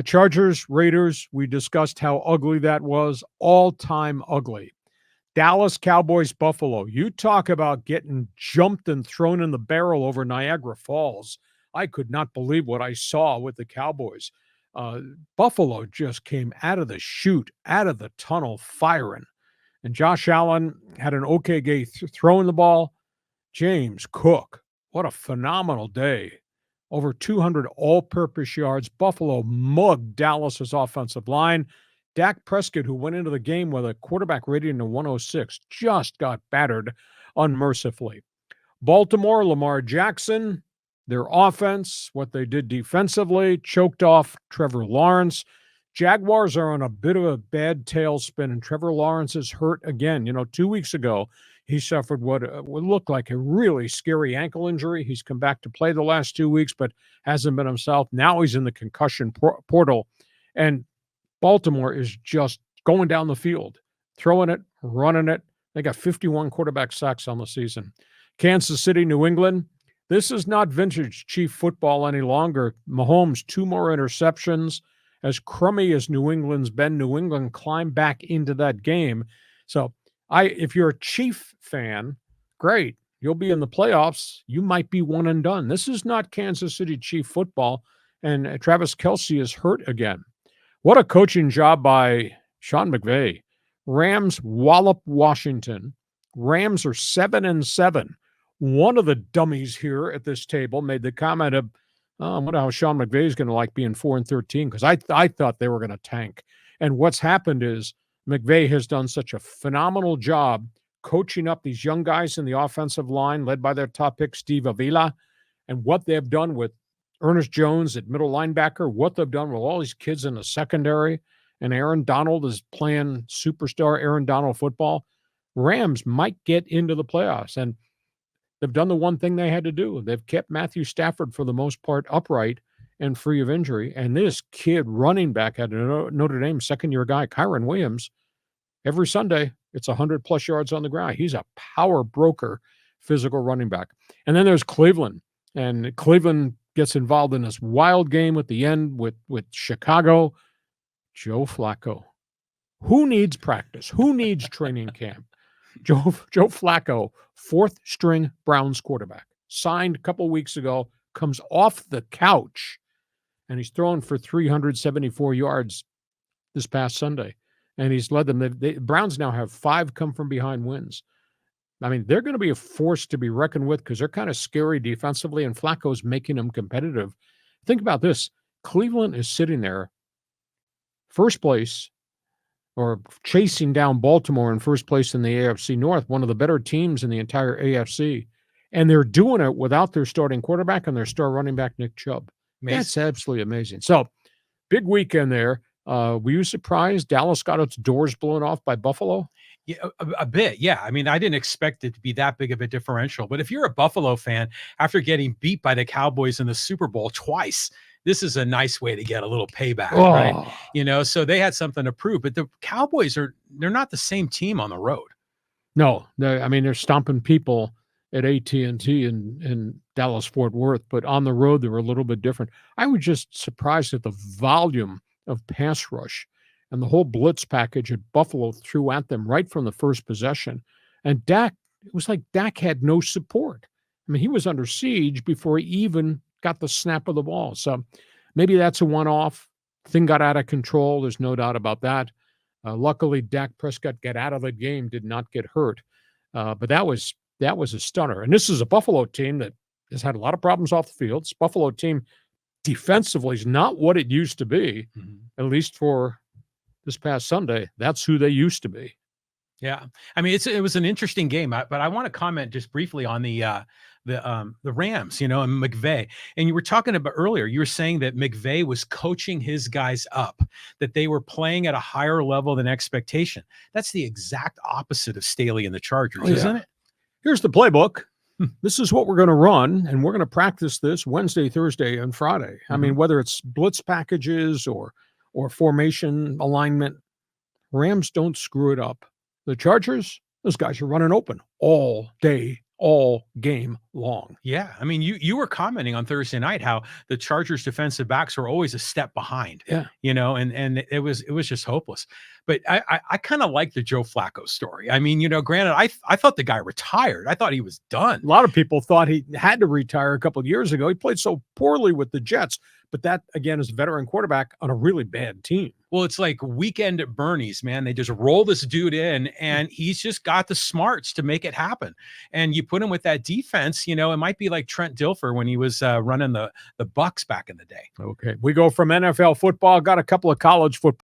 Chargers, Raiders, we discussed how ugly that was. All-time ugly. Dallas, Cowboys, Buffalo. You talk about getting jumped and thrown in the barrel over Niagara Falls. I could not believe what I saw with the Cowboys. Buffalo just came out of the chute, out of the tunnel, firing. And Josh Allen had an okay game throwing the ball. James Cook, what a phenomenal day. Over 200 all-purpose yards. Buffalo mugged Dallas's offensive line. Dak Prescott, who went into the game with a quarterback rating of 106, just got battered unmercifully. Baltimore, Lamar Jackson, their offense, what they did defensively, choked off Trevor Lawrence. Jaguars are on a bit of a bad tailspin, and Trevor Lawrence is hurt again. 2 weeks ago, he suffered what would look like a really scary ankle injury. He's come back to play the last 2 weeks, but hasn't been himself. Now he's in the concussion portal, and Baltimore is just going down the field, throwing it, running it. They got 51 quarterback sacks on the season. Kansas City, New England. This is not vintage Chief football any longer. Mahomes, 2 more interceptions. As crummy as New England's been, New England climbed back into that game. So if you're a Chief fan, great. You'll be in the playoffs. You might be one and done. This is not Kansas City Chief football, and Travis Kelce is hurt again. What a coaching job by Sean McVay. Rams wallop Washington. Rams are 7-7. One of the dummies here at this table made the comment of, I wonder how Sean McVay is going to like being 4-13, because I thought they were going to tank. And what's happened is McVay has done such a phenomenal job coaching up these young guys in the offensive line, led by their top pick, Steve Avila, and what they've done with Ernest Jones at middle linebacker, what they've done with all these kids in the secondary, and Aaron Donald is playing superstar Aaron Donald football. Rams might get into the playoffs, and they've done the one thing they had to do. They've kept Matthew Stafford, for the most part, upright and free of injury. And this kid running back at Notre Dame, second-year guy, Kyron Williams, every Sunday, it's 100-plus yards on the ground. He's a power broker, physical running back. And then there's Cleveland. And Cleveland gets involved in this wild game at the end with Chicago. Joe Flacco. Who needs practice? Who needs training camp? Joe Flacco, fourth-string Browns quarterback, signed a couple weeks ago, comes off the couch, and he's thrown for 374 yards this past Sunday. And he's led them. The Browns now have 5 come-from-behind wins. I mean, they're going to be a force to be reckoned with because they're kind of scary defensively, and Flacco's making them competitive. Think about this. Cleveland is sitting there, first place, or chasing down Baltimore in first place in the AFC North, one of the better teams in the entire AFC. And they're doing it without their starting quarterback and their star running back, Nick Chubb. Amazing. That's absolutely amazing. So, big weekend there. Were you surprised Dallas got its doors blown off by Buffalo? Yeah, a bit. Yeah. I mean, I didn't expect it to be that big of a differential. But if you're a Buffalo fan, after getting beat by the Cowboys in the Super Bowl twice, this is a nice way to get a little payback, right? So they had something to prove. But the Cowboys they're not the same team on the road. No, they're stomping people at AT&T in Dallas-Fort Worth, but on the road they were a little bit different. I was just surprised at the volume of pass rush and the whole blitz package that Buffalo threw at them right from the first possession. And Dak, it was like Dak had no support. I mean, he was under siege before he even got the snap of the ball. So maybe that's a one-off. Thing got out of control. There's no doubt about that. Luckily, Dak Prescott got out of the game, did not get hurt. But that was a stunner. And this is a Buffalo team that has had a lot of problems off the field. This Buffalo team defensively is not what it used to be, at least for this past Sunday. That's who they used to be. Yeah. I mean, it was an interesting game, but I want to comment just briefly on the Rams, and McVay. And you were talking about earlier, you were saying that McVay was coaching his guys up, that they were playing at a higher level than expectation. That's the exact opposite of Staley and the Chargers, isn't it? Here's the playbook. This is what we're going to run, and we're going to practice this Wednesday, Thursday, and Friday. I mean, whether it's blitz packages or formation alignment, Rams don't screw it up. The Chargers, those guys are running open all day all game long. Yeah, I mean, you were commenting on Thursday night how the Chargers defensive backs were always a step behind, Yeah. and it was just hopeless. But I kind of like the Joe Flacco story. I mean, granted, I thought the guy retired. I thought he was done. A lot of people thought he had to retire a couple of years ago. He played so poorly with the Jets, but that again is a veteran quarterback on a really bad team. Well, it's like Weekend at Bernie's, man. They just roll this dude in, and he's just got the smarts to make it happen. And you put him with that defense, it might be like Trent Dilfer when he was running the Bucks back in the day. Okay, we go from NFL football, got a couple of college football